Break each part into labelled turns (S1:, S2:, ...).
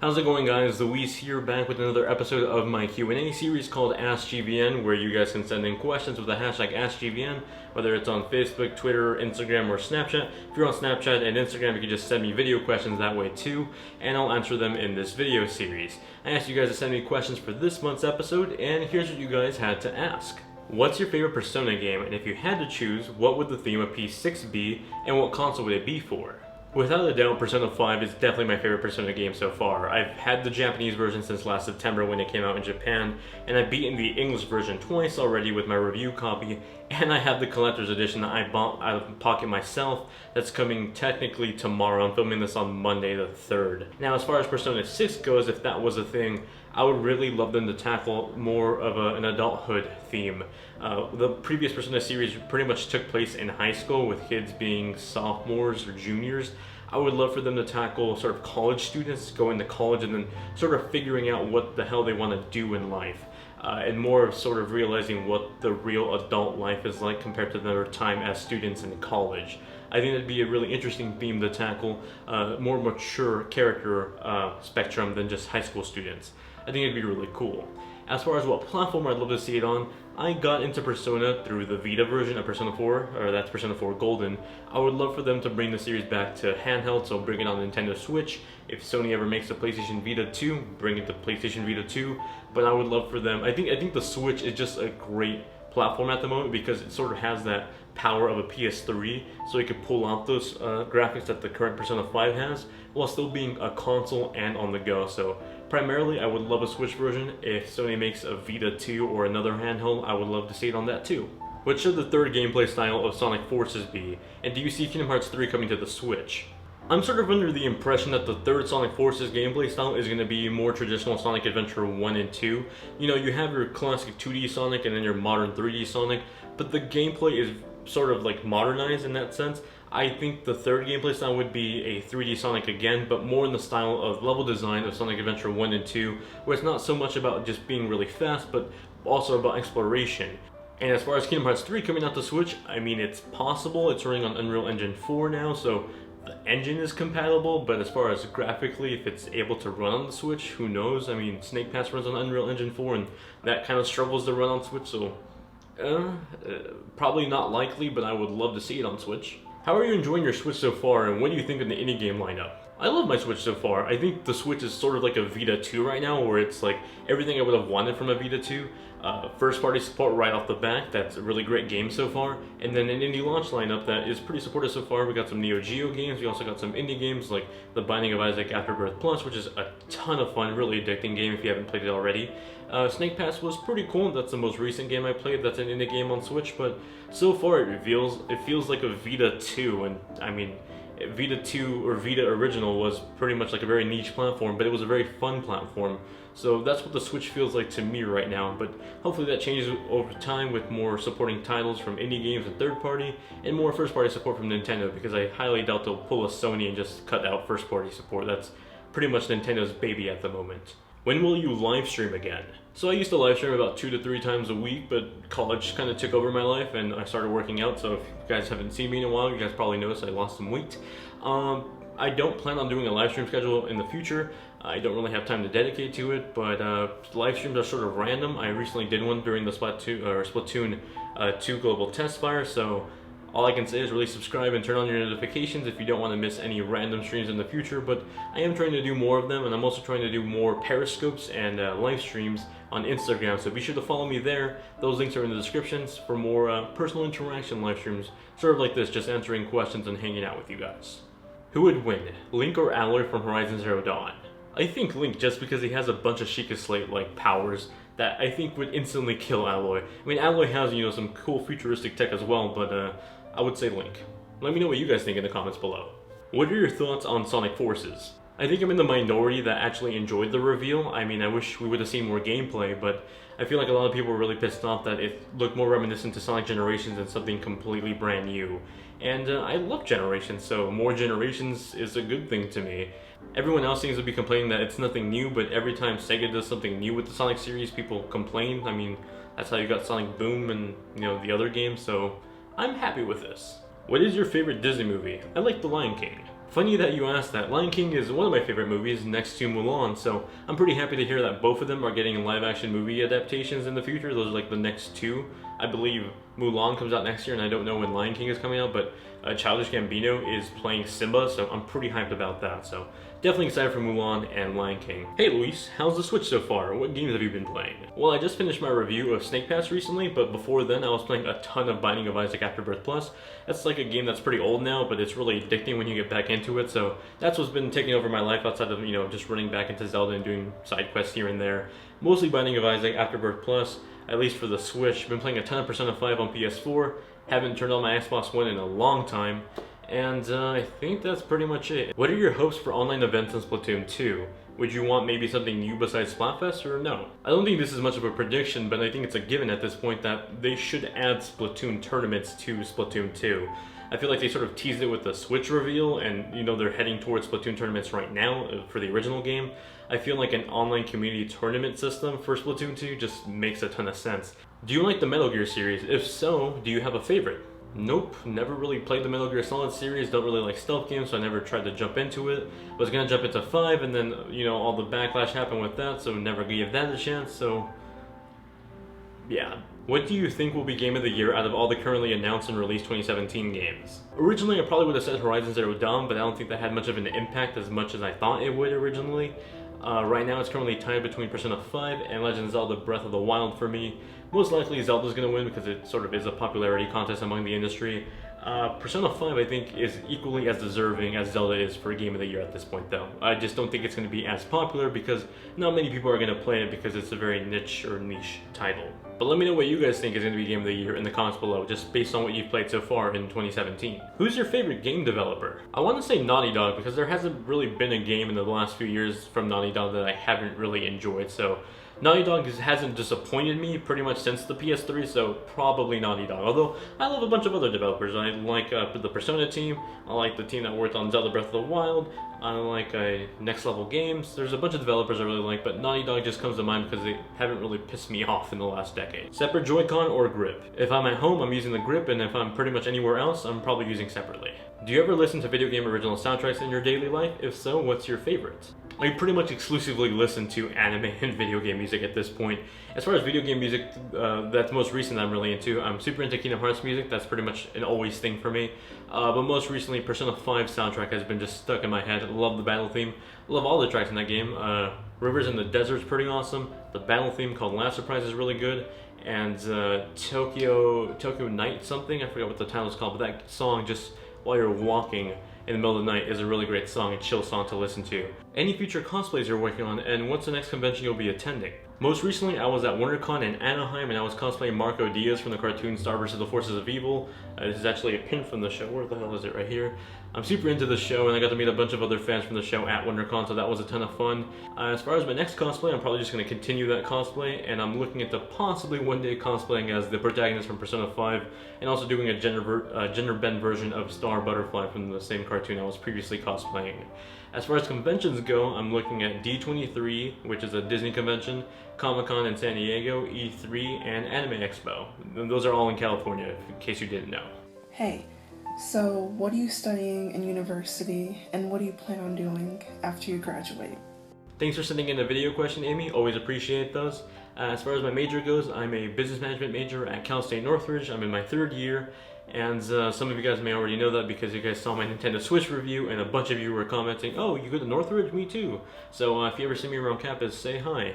S1: How's it going, guys? Luis here, back with another episode of my Q&A series called AskGVN, where you guys can send in questions with the hashtag AskGVN, whether it's on Facebook, Twitter, Instagram, or Snapchat. If you're on Snapchat and Instagram, you can just send me video questions that way too, and I'll answer them in this video series. I asked you guys to send me questions for this month's episode, and here's what you guys had to ask. What's your favorite Persona game, and if you had to choose, what would the theme of P6 be, and what console would it be for? Without a doubt, Persona 5 is definitely my favorite Persona game so far. I've had the Japanese version since last September when it came out in Japan, and I've beaten the English version twice already with my review copy, and I have the collector's edition that I bought out of pocket myself that's coming technically tomorrow. I'm filming this on Monday the 3rd. Now, as far as Persona 6 goes, if that was a thing, I would really love them to tackle more of an adulthood theme. The previous Persona series pretty much took place in high school with kids being sophomores or juniors. I would love for them to tackle sort of college students going to college and then sort of figuring out what the hell they want to do in life. And more of sort of realizing what the real adult life is like compared to their time as students in college. I think that'd be a really interesting theme to tackle, more mature character spectrum than just high school students. I think it'd be really cool. As far as what platform I'd love to see it on, I got into Persona through the Vita version of Persona 4, or that's Persona 4 Golden. I would love for them to bring the series back to handheld, so bring it on Nintendo Switch. If Sony ever makes a PlayStation Vita 2, bring it to PlayStation Vita 2. But I would love for them, I think the Switch is just a great platform at the moment because it sort of has that power of a PS3, so it could pull out those graphics that the current Persona 5 has, while still being a console and on the go. So primarily, I would love a Switch version. If Sony makes a Vita 2 or another handheld, I would love to see it on that too. What should the third gameplay style of Sonic Forces be? And do you see Kingdom Hearts 3 coming to the Switch? I'm sort of under the impression that the third Sonic Forces gameplay style is going to be more traditional Sonic Adventure 1 and 2. You know, you have your classic 2D Sonic and then your modern 3D Sonic, but the gameplay is sort of like modernized in that sense. I think the third gameplay style would be a 3D Sonic again, but more in the style of level design of Sonic Adventure 1 and 2, where it's not so much about just being really fast, but also about exploration. And as far as Kingdom Hearts 3 coming out to Switch, I mean, it's possible. It's running on Unreal Engine 4 now, so the engine is compatible, but as far as graphically, if it's able to run on the Switch, who knows? I mean, Snake Pass runs on Unreal Engine 4, and that kind of struggles to run on Switch, so probably not likely, but I would love to see it on Switch. How are you enjoying your Switch so far, and what do you think of the indie game lineup? I love my Switch so far. I think the Switch is sort of like a Vita 2 right now, where it's like everything I would have wanted from a Vita 2. First party support right off the bat, that's a really great game so far. And then an indie launch lineup that is pretty supportive so far. We got some Neo Geo games, we also got some indie games like The Binding of Isaac Afterbirth Plus, which is a ton of fun, really addicting game if you haven't played it already. Snake Pass was pretty cool. That's the most recent game I played that's an indie game on Switch, but so far it feels like a Vita 2, and I mean, Vita 2 or Vita Original was pretty much like a very niche platform, but it was a very fun platform. So that's what the Switch feels like to me right now, but hopefully that changes over time with more supporting titles from indie games and third party, and more first party support from Nintendo, because I highly doubt they'll pull a Sony and just cut out first party support. That's pretty much Nintendo's baby at the moment. When will you live stream again? So I used to live stream about 2 to 3 times a week, but college kind of took over my life and I started working out, so if you guys haven't seen me in a while, you guys probably noticed I lost some weight. I don't plan on doing a live stream schedule in the future. I don't really have time to dedicate to it, but live streams are sort of random. I recently did one during the Splatoon 2 global test fire, so all I can say is really subscribe and turn on your notifications if you don't want to miss any random streams in the future, but I am trying to do more of them, and I'm also trying to do more periscopes and live streams on Instagram, so be sure to follow me there. Those links are in the descriptions for more personal interaction live streams, sort of like this, just answering questions and hanging out with you guys. Who would win, Link or Aloy from Horizon Zero Dawn? I think Link, just because he has a bunch of Sheikah Slate-like powers that I think would instantly kill Aloy. I mean, Aloy has, you know, some cool futuristic tech as well, but I would say Link. Let me know what you guys think in the comments below. What are your thoughts on Sonic Forces? I think I'm in the minority that actually enjoyed the reveal. I mean, I wish we would have seen more gameplay, but I feel like a lot of people were really pissed off that it looked more reminiscent to Sonic Generations than something completely brand new. And I love Generations, so more Generations is a good thing to me. Everyone else seems to be complaining that it's nothing new, but every time Sega does something new with the Sonic series, people complain. I mean, that's how you got Sonic Boom and, you know, the other games, so I'm happy with this. What is your favorite Disney movie? I like The Lion King. Funny that you asked that. Lion King is one of my favorite movies next to Mulan, so I'm pretty happy to hear that both of them are getting live action movie adaptations in the future. Those are like the next two. I believe Mulan comes out next year, and I don't know when Lion King is coming out, but Childish Gambino is playing Simba, so I'm pretty hyped about that. So definitely excited for Mulan and Lion King. Hey Luis, how's the Switch so far? What games have you been playing? Well, I just finished my review of Snake Pass recently, but before then I was playing a ton of Binding of Isaac Afterbirth Plus. That's like a game that's pretty old now, but it's really addicting when you get back into it, so that's what's been taking over my life outside of, just running back into Zelda and doing side quests here and there. Mostly Binding of Isaac Afterbirth Plus, at least for the Switch. Been playing a ton of Persona 5 on PS4, haven't turned on my Xbox One in a long time, and I think that's pretty much it. What are your hopes for online events in Splatoon 2? Would you want maybe something new besides Splatfest, or no? I don't think this is much of a prediction, but I think it's a given at this point that they should add Splatoon tournaments to Splatoon 2. I feel like they sort of teased it with the Switch reveal, and they're heading towards Splatoon tournaments right now for the original game. I feel like an online community tournament system for Splatoon 2 just makes a ton of sense. Do you like the Metal Gear series? If so, do you have a favorite? Nope, never really played the Metal Gear Solid series, don't really like stealth games, so I never tried to jump into it. Was gonna jump into 5, and then, all the backlash happened with that, so never gave that a chance, so yeah. What do you think will be Game of the Year out of all the currently announced and released 2017 games? Originally, I probably would have said Horizon Zero Dawn, but I don't think that had much of an impact as much as I thought it would originally. Right now, it's currently tied between Persona 5 and Legend of Zelda Breath of the Wild for me. Most likely, Zelda's going to win because it sort of is a popularity contest among the industry. Persona 5, I think, is equally as deserving as Zelda is for Game of the Year at this point, though. I just don't think it's going to be as popular because not many people are going to play it because it's a very niche title. But let me know what you guys think is going to be Game of the Year in the comments below, just based on what you've played so far in 2017. Who's your favorite game developer? I want to say Naughty Dog because there hasn't really been a game in the last few years from Naughty Dog that I haven't really enjoyed, so Naughty Dog hasn't disappointed me pretty much since the PS3, so probably Naughty Dog. Although, I love a bunch of other developers. I like the Persona team, I like the team that worked on Zelda Breath of the Wild, I like Next Level Games. There's a bunch of developers I really like, but Naughty Dog just comes to mind because they haven't really pissed me off in the last decade. Separate JoyCon or grip? If I'm at home, I'm using the grip, and if I'm pretty much anywhere else, I'm probably using separately. Do you ever listen to video game original soundtracks in your daily life? If so, what's your favorite? I pretty much exclusively listen to anime and video game music at this point. As far as video game music, that's most recent I'm really into. I'm super into Kingdom Hearts music, that's pretty much an always thing for me. But most recently, Persona 5 soundtrack has been just stuck in my head. I love the battle theme. I love all the tracks in that game. Rivers in the Desert's pretty awesome. The battle theme called Last Surprise is really good. And Tokyo Night something, I forgot what the title is called, but that song just while you're walking in the middle of the night is a really great song, a chill song to listen to. Any future cosplays you're working on, and what's the next convention you'll be attending? Most recently, I was at WonderCon in Anaheim, and I was cosplaying Marco Diaz from the cartoon Star vs. the Forces of Evil. This is actually a pin from the show. Where the hell is it? Right here. I'm super into the show, and I got to meet a bunch of other fans from the show at WonderCon, so that was a ton of fun. As far as my next cosplay, I'm probably just going to continue that cosplay, and I'm looking into possibly one day cosplaying as the protagonist from Persona 5, and also doing a gender bend version of Star Butterfly from the same cartoon I was previously cosplaying. As far as conventions go, I'm looking at D23, which is a Disney convention, Comic-Con in San Diego, E3, and Anime Expo. Those are all in California, in case you didn't know.
S2: Hey, so what are you studying in university, and what do you plan on doing after you graduate?
S1: Thanks for sending in a video question, Amy. Always appreciate those. As far as my major goes, I'm a business management major at Cal State Northridge. I'm in my 3rd year. And some of you guys may already know that because you guys saw my Nintendo Switch review, and a bunch of you were commenting, "Oh, you go to Northridge? Me too." So if you ever see me around campus, say hi.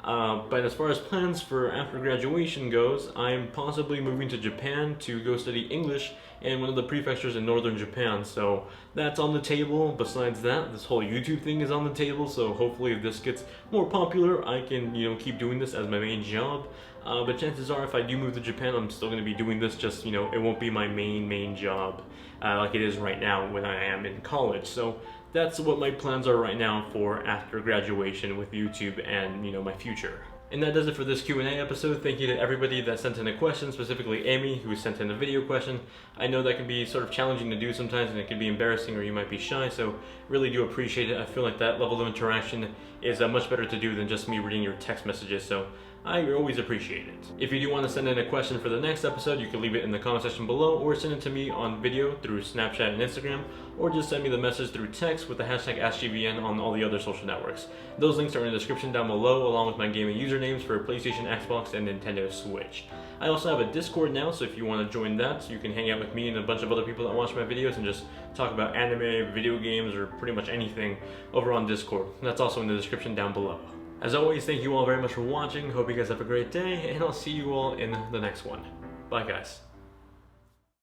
S1: But as far as plans for after graduation goes, I'm possibly moving to Japan to go study English in one of the prefectures in northern Japan. So that's on the table. Besides that, this whole YouTube thing is on the table. So hopefully if this gets more popular, I can keep doing this as my main job. But chances are if I do move to Japan, I'm still going to be doing this, just it won't be my main job like it is right now when I am in college. So that's what my plans are right now for after graduation with YouTube and my future. And that does it for this Q&A episode. Thank you to everybody that sent in a question, specifically Amy, who sent in a video question. I know that can be sort of challenging to do sometimes, and it can be embarrassing or you might be shy, so really do appreciate it. I feel like that level of interaction is much better to do than just me reading your text messages, so I always appreciate it. If you do want to send in a question for the next episode, you can leave it in the comment section below, or send it to me on video through Snapchat and Instagram, or just send me the message through text with the hashtag AskGVN on all the other social networks. Those links are in the description down below, along with my gaming usernames for PlayStation, Xbox, and Nintendo Switch. I also have a Discord now, so if you want to join that, you can hang out with me and a bunch of other people that watch my videos and just talk about anime, video games, or pretty much anything over on Discord. That's also in the description down below. As always, thank you all very much for watching. Hope you guys have a great day, and I'll see you all in the next one. Bye, guys.